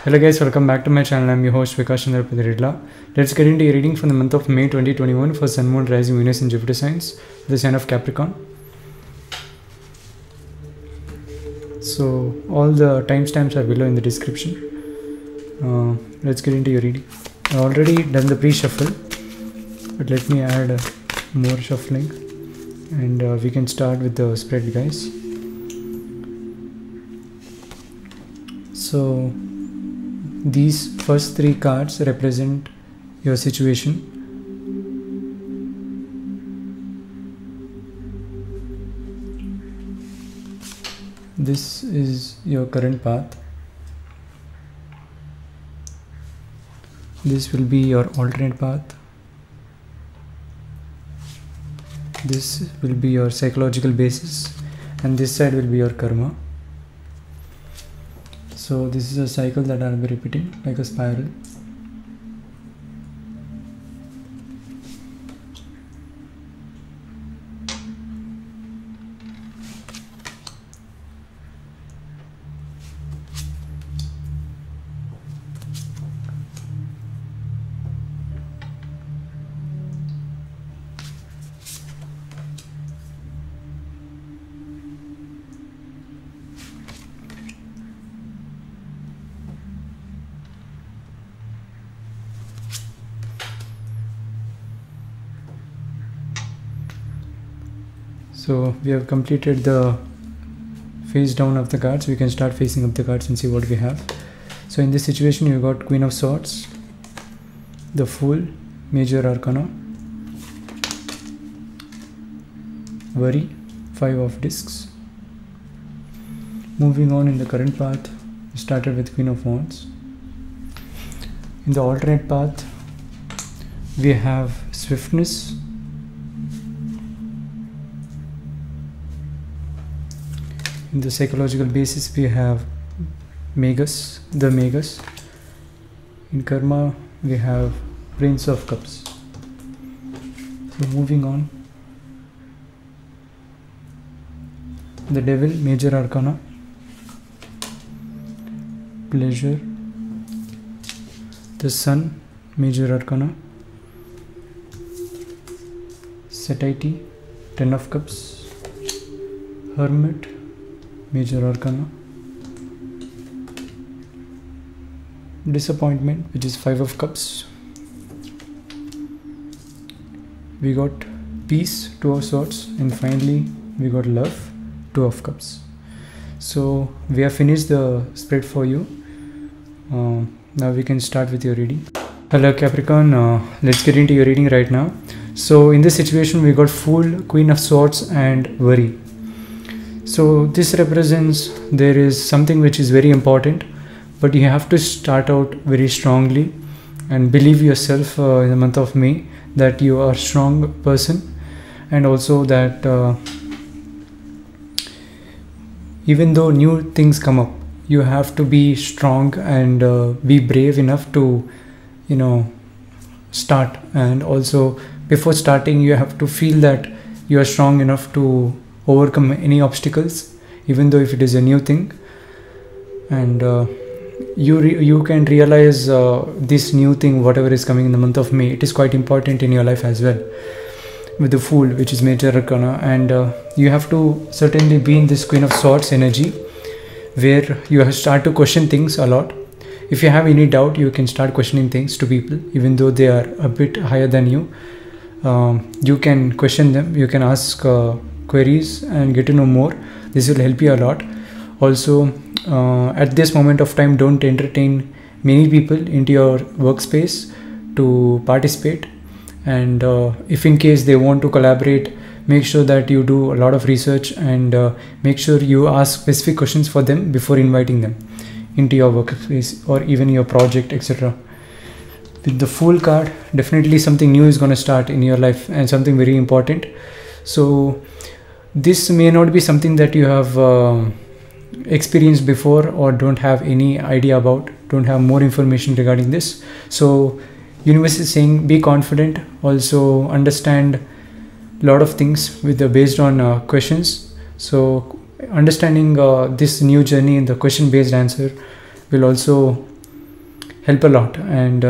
Hello guys, welcome back to my channel. I'm your host Vikas Chandra Padiridla. Let's get into your reading for the month of May 2021 for Sun, Moon, Rising, Venus and Jupiter signs, the sign of Capricorn. So all the timestamps are below in the description. Let's get into your reading. I already done the pre-shuffle, but let me add more shuffling and we can start with the spread, guys. So these first three cards represent your situation. This is your current path. This will be your alternate path. This will be your psychological basis, and this side will be your karma. So this is a cycle that I'll be repeating like a spiral. So we have completed the face down of the cards. We can start facing up the cards and see what we have. So in this situation you got Queen of Swords, the Fool, Major Arcana, Worry, Five of Discs. Moving on in the current path, we started with Queen of Wands. In the alternate path we have Swiftness, in the psychological basis we have Magus, the Magus. In karma we have Prince of Cups. So moving on, the Devil, Major Arcana, Pleasure, the Sun, Major Arcana, Satiety, Ten of Cups, Hermit, Major Arcana, Disappointment, which is Five of Cups. We got Peace, Two of Swords, and finally we got Love, Two of Cups. So we have finished the spread for you. Now we can start with your reading. Hello Capricorn, let's get into your reading right now. So in this situation we got Fool, Queen of Swords and Worry. So this represents there is something which is very important, but you have to start out very strongly and believe yourself in the month of May that you are a strong person, and also that even though new things come up, you have to be strong and be brave enough to start. And also before starting you have to feel that you are strong enough to overcome any obstacles, even though if it is a new thing. And you can realize this new thing, whatever is coming in the month of May, it is quite important in your life as well, with the Fool, which is Major Arcana. And you have to certainly be in this Queen of Swords energy, where you have start to question things a lot. If you have any doubt, you can start questioning things to people, even though they are a bit higher than you. You can question them, you can ask queries and get to know more. This will help you a lot. Also at this moment of time, don't entertain many people into your workspace to participate. And if in case they want to collaborate, make sure that you do a lot of research and make sure you ask specific questions for them before inviting them into your workspace or even your project, etc. With the Fool card, definitely something new is going to start in your life and something very important. So this may not be something that you have experienced before or don't have any idea about, don't have more information regarding this. So universe is saying be confident, also understand a lot of things with based on questions. So understanding this new journey in the question based answer will also help a lot, and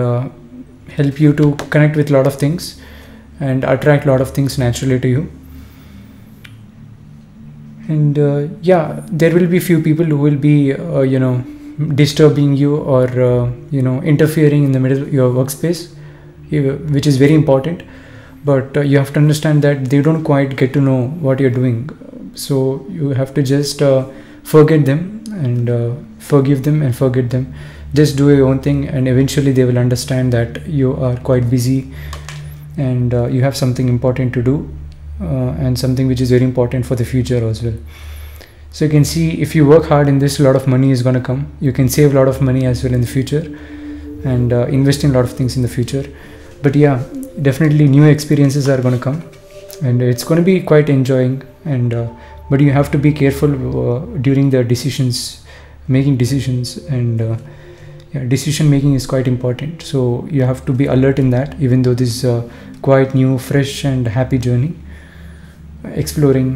help you to connect with a lot of things and attract a lot of things naturally to you. And yeah, there will be few people who will be disturbing you, or interfering in the middle of your workspace, which is very important. But you have to understand that they don't quite get to know what you're doing, so you have to just forget them, and forgive them and forget them. Just do your own thing, and eventually they will understand that you are quite busy, and you have something important to do, and something which is very important for the future as well. So you can see, if you work hard in this, a lot of money is going to come. You can save a lot of money as well in the future, and invest in a lot of things in the future. But yeah, definitely new experiences are going to come, and it's going to be quite enjoying. And but you have to be careful during the making decisions, and yeah, decision making is quite important. So you have to be alert in that, even though this is a quite new, fresh and happy journey, exploring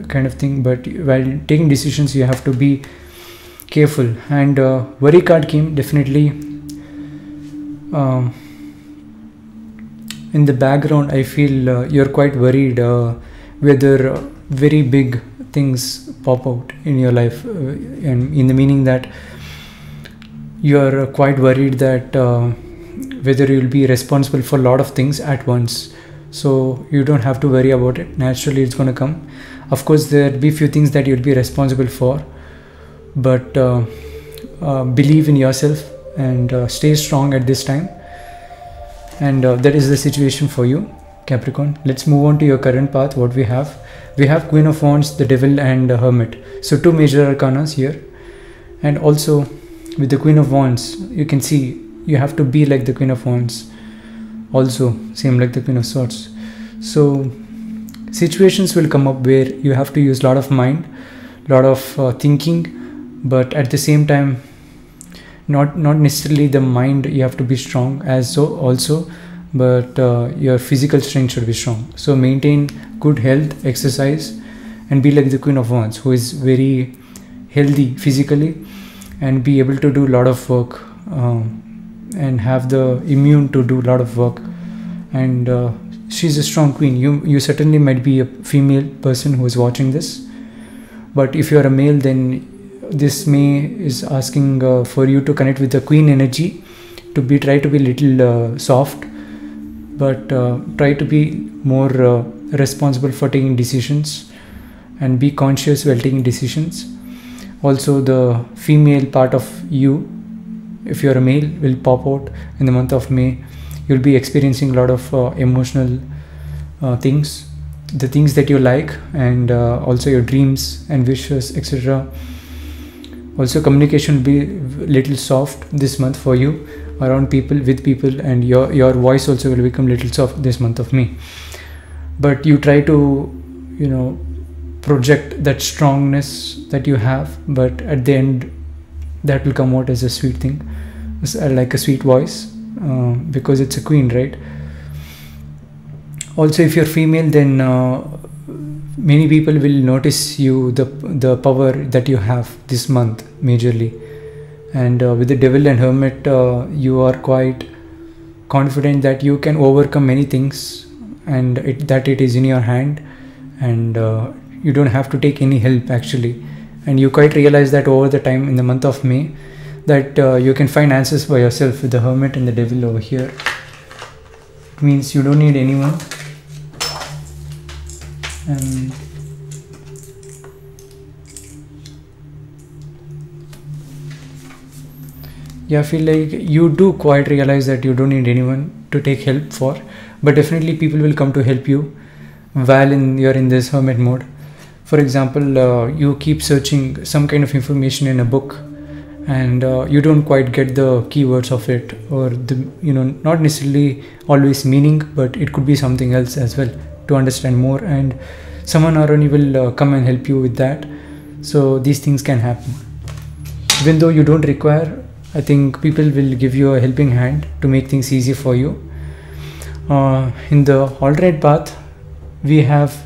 kind of thing. But while taking decisions, you have to be careful. And worry card came, definitely. In the background, I feel you're quite worried whether very big things pop out in your life, and in the meaning that you're quite worried that whether you'll be responsible for a lot of things at once. So you don't have to worry about it. Naturally, it's going to come. Of course, there'll be few things that you'll be responsible for, but believe in yourself, and stay strong at this time. And that is the situation for you, Capricorn. Let's move on to your current path. What we have Queen of Wands, the Devil, and the Hermit. So 2 major arcanas here. And also with the Queen of Wands, you can see you have to be like the Queen of Wands, also same like the Queen of Swords. So situations will come up where you have to use a lot of mind, a lot of thinking, but at the same time, not necessarily the mind. You have to be strong as so also, but your physical strength should be strong. So maintain good health, exercise, and be like the Queen of Wands, who is very healthy physically, and be able to do a lot of work, and have the immune to do a lot of work. And she's a strong queen. You certainly might be a female person who is watching this, but if you're a male, then this May is asking for you to connect with the queen energy, to try to be little soft, but try to be more responsible for taking decisions, and be conscious while taking decisions. Also, the female part of you, if you're a male, will pop out in the month of May. You'll be experiencing a lot of emotional things, the things that you like, and also your dreams and wishes, etc. Also, communication will be little soft this month for you, around people, with people, and your voice also will become little soft this month of May. But you try to project that strongness that you have, but at the end that will come out as a sweet thing, like a sweet voice, because it's a queen, right? Also, if you're female, then many people will notice you, the power that you have this month majorly. And with the Devil and Hermit, you are quite confident that you can overcome many things, and that it is in your hand, and you don't have to take any help actually. And you quite realize that over the time in the month of May, that you can find answers by yourself with the Hermit and the Devil over here. It means you don't need anyone. And yeah, I feel like you do quite realize that you don't need anyone to take help for, but definitely people will come to help you while you're in this hermit mode. For example, you keep searching some kind of information in a book, and you don't quite get the keywords of it, or the not necessarily always meaning, but it could be something else as well to understand more, and someone around you will come and help you with that. So these things can happen even though you don't require. I think people will give you a helping hand to make things easy for you. In the alternate path, we have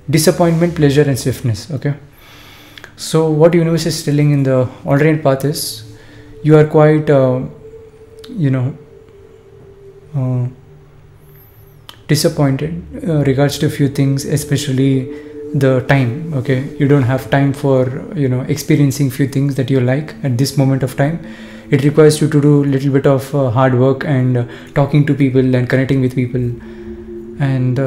disappointment, pleasure, and swiftness. Okay, so what universe is telling in the alternate path is you are quite you know, uh, disappointed regards to a few things, especially the time. Okay, you don't have time for, you know, experiencing few things that you like at this moment of time. It requires you to do a little bit of hard work and talking to people and connecting with people. And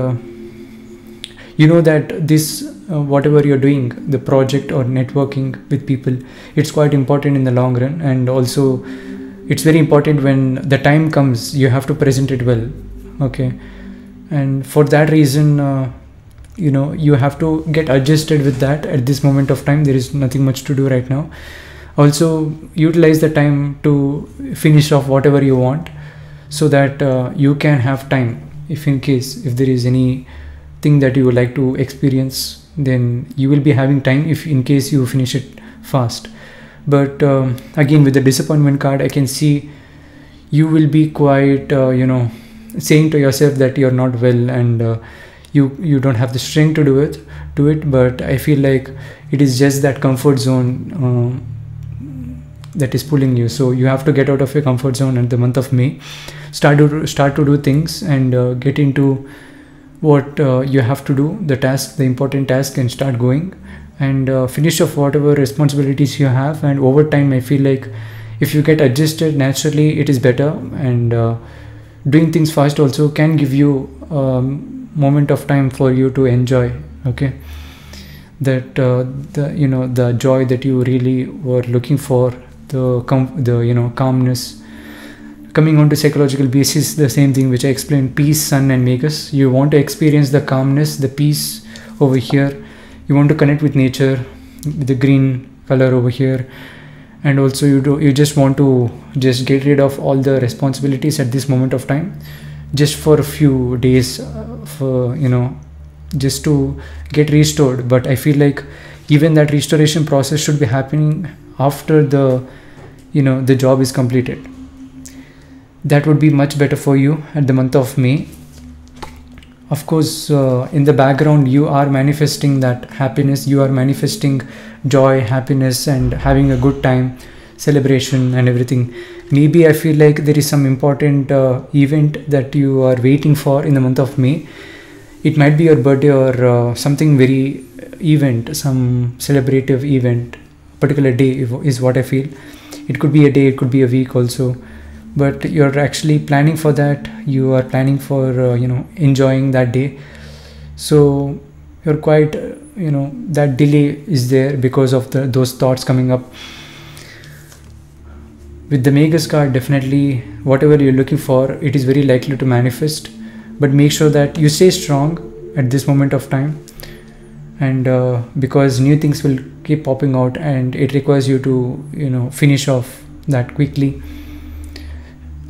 you know that this whatever you're doing, the project or networking with people, it's quite important in the long run. And also it's very important when the time comes, you have to present it well. Okay, and for that reason, you know, you have to get adjusted with that. At this moment of time, there is nothing much to do right now. Also utilize the time to finish off whatever you want, so that you can have time if in case if there is any thing that you would like to experience, then you will be having time if in case you finish it fast. But again, with the disappointment card, I can see you will be quite you know, saying to yourself that you're not well, and you don't have the strength to do it. But I feel like it is just that comfort zone that is pulling you. So you have to get out of your comfort zone in the month of May. Start to do things, and get into what you have to do, the task, the important task, and start going, and finish off whatever responsibilities you have. And over time, I feel like if you get adjusted naturally, it is better. And doing things fast also can give you moment of time for you to enjoy. Okay, that the, you know, the joy that you really were looking for, the you know, calmness. Coming on to psychological basis, the same thing which I explained: peace, sun and magus. You want to experience the calmness, the peace over here. You want to connect with nature, with the green color over here. And also you just want to just get rid of all the responsibilities at this moment of time, just for a few days, for, you know, just to get restored. But I feel like even that restoration process should be happening after the, you know, the job is completed. That would be much better for you at the month of May. Of course, in the background, you are manifesting that happiness, you are manifesting joy, happiness, and having a good time, celebration and everything. Maybe I feel like there is some important event that you are waiting for in the month of May. It might be your birthday, or something very event, some celebrative event, particular day is what I feel. It could be a day, it could be a week also. But you're actually planning for that. You are planning for you know, enjoying that day. So you're quite you know, that delay is there because of those thoughts coming up. With the Magus card, definitely whatever you're looking for, it is very likely to manifest. But make sure that you stay strong at this moment of time. And because new things will keep popping out, and it requires you to, you know, finish off that quickly.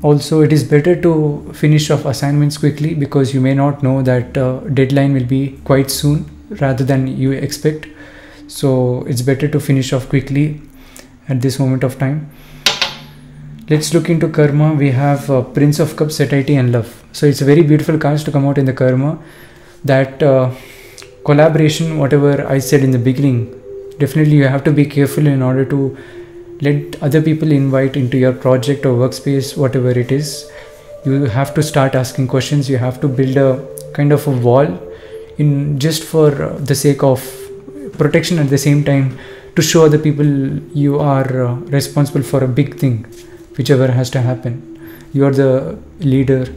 Also, it is better to finish off assignments quickly, because you may not know that deadline will be quite soon rather than you expect. So it's better to finish off quickly at this moment of time. Let's look into karma. We have Prince of Cups, satiety and love. So it's a very beautiful cards to come out in the karma. That collaboration, whatever I said in the beginning, definitely you have to be careful in order to let other people invite into your project or workspace, whatever it is. You have to start asking questions. You have to build a kind of a wall, in just for the sake of protection, at the same time to show other people you are responsible for a big thing, whichever has to happen. You are the leader,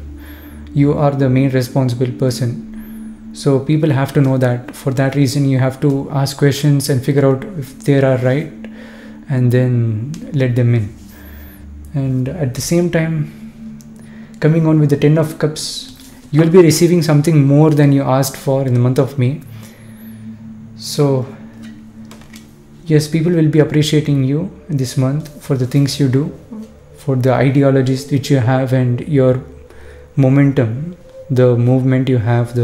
you are the main responsible person. So people have to know that. For that reason, you have to ask questions and figure out if they are right, and then let them in. And at the same time, coming on with the 10 of Cups, you will be receiving something more than you asked for in the month of May. So yes, people will be appreciating you this month for the things you do, for the ideologies which you have, and your momentum, the movement you have,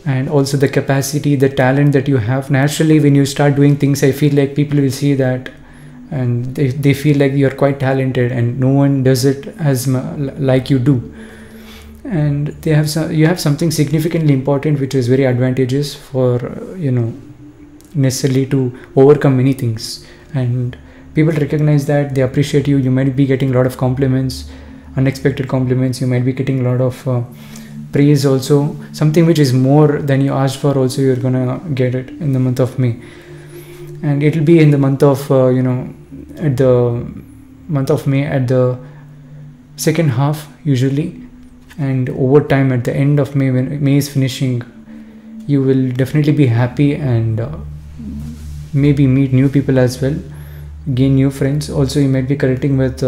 and also the capacity, the talent that you have. Naturally, when you start doing things, I feel like people will see that, and they feel like you're quite talented, and no one does it as like you do. And you have something significantly important, which is very advantageous for, you know, necessarily to overcome many things and people recognize that, they appreciate you. You might be getting a lot of compliments, unexpected compliments. You might be getting a lot of praise also, something which is more than you asked for. Also, you're gonna get it in the month of May, and it'll be in the month of at the month of May, at the second half usually, and over time at the end of May, when May is finishing, you will definitely be happy, and maybe meet new people as well, gain new friends. Also, you might be connecting with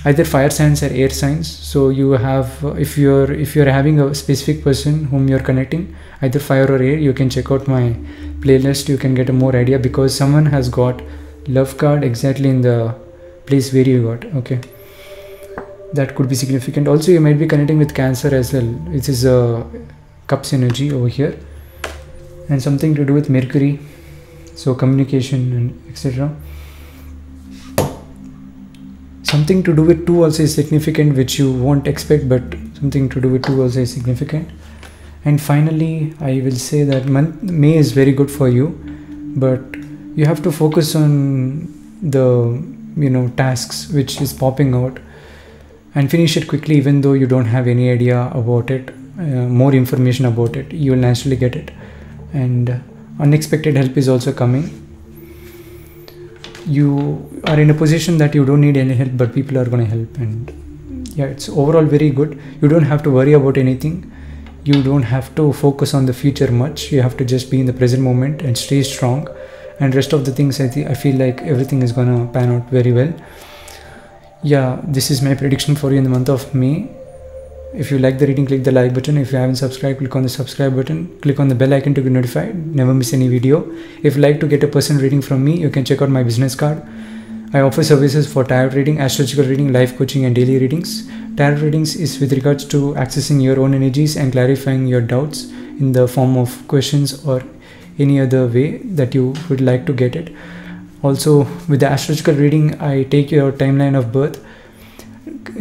either fire signs or air signs. So you have, if you're having a specific person whom you're connecting, either fire or air, you can check out my playlist. You can get a more idea, because someone has got love card exactly in the place where you got. Okay, that could be significant. Also, you might be connecting with Cancer as well. It is a cups energy over here, and something to do with Mercury, so communication and etc. Something to do with 2 also is significant, which you won't expect, but something to do with 2 also is significant. And finally, I will say that May is very good for you, but you have to focus on the tasks which is popping out, and finish it quickly, even though you don't have any idea about it. More information about it, you will naturally get it. And unexpected help is also coming. You are in a position that you don't need any help, but people are going to help. And yeah, it's overall very good. You don't have to worry about anything. You don't have to focus on the future much. You have to just be in the present moment and stay strong. And rest of the things, I feel like everything is going to pan out very well. Yeah, this is my prediction for you in the month of May. If you like the reading, click the like button. If you haven't subscribed, click on the subscribe button. Click on the bell icon to be notified. Never miss any video. If you like to get a personal reading from me, you can check out my business card. I offer services for tarot reading, astrological reading, life coaching and daily readings. Tarot readings is with regards to accessing your own energies and clarifying your doubts in the form of questions or any other way that you would like to get it. Also, with the astrological reading, I take your timeline of birth,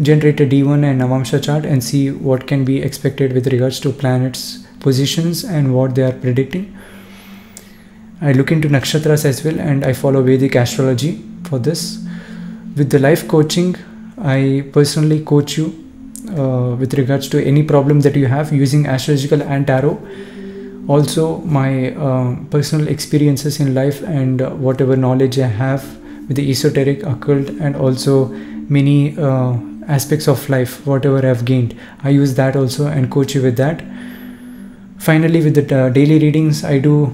generate a D1 and Navamsha chart, and see what can be expected with regards to planets' positions and what they are predicting. I look into nakshatras as well, and I follow Vedic astrology for this. With the life coaching, I personally coach you with regards to any problem that you have using astrological and tarot. Also, my personal experiences in life and whatever knowledge I have with the esoteric, occult, and also many aspects of life, whatever I've gained, I use that also and coach you with that. Finally, with the daily readings, I do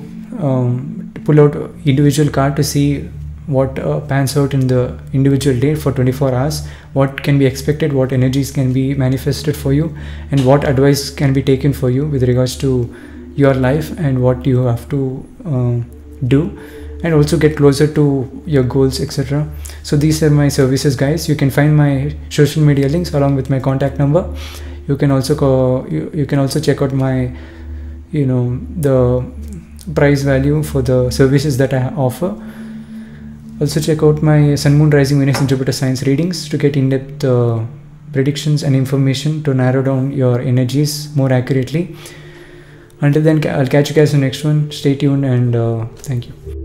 pull out individual card to see what pans out in the individual day for 24 hours, what can be expected, what energies can be manifested for you, and what advice can be taken for you with regards to your life and what you have to do, and also get closer to your goals, etc. So these are my services, guys. You can find my social media links along with my contact number. You can also you can also check out my the price value for the services that I offer. Also check out my Sun, Moon, Rising, Venus and Jupiter signs readings to get in-depth predictions and information to narrow down your energies more accurately. Until then, I'll catch you guys in the next one. Stay tuned, and thank you.